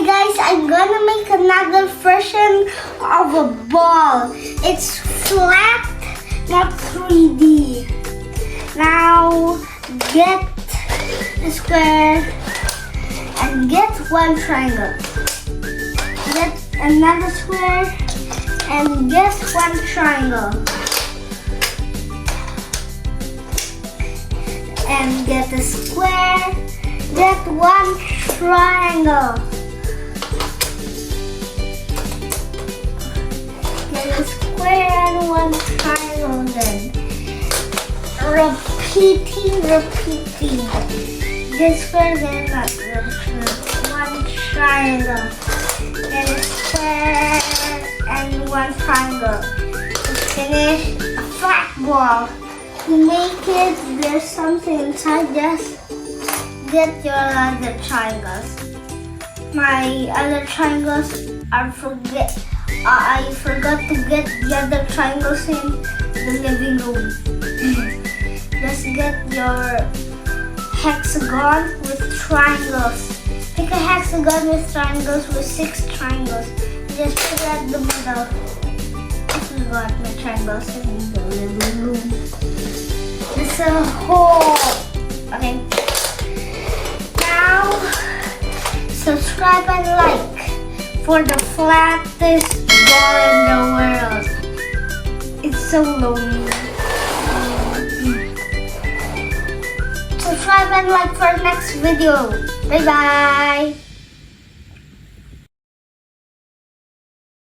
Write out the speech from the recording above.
Okay guys, I'm gonna make another version of a ball. It's flat, not 3D. Now get a square and get one triangle. Get another square and get one triangle. And get a square, get one triangle. Get a square and one triangle then. Repeating. This square then one triangle. Then a square and one triangle. To finish a flat ball. To make it, there's something inside. Just get your other triangles. My other triangles I forgot to get the other triangles in the living room. Just get your hexagon with triangles. Pick a hexagon with triangles with 6 triangles. Just put it at the middle. I forgot my triangles in the living room. It's a hole. Okay. Now subscribe and like for the flattest ball in the world. It's so lonely. Subscribe and like for next video. Bye bye.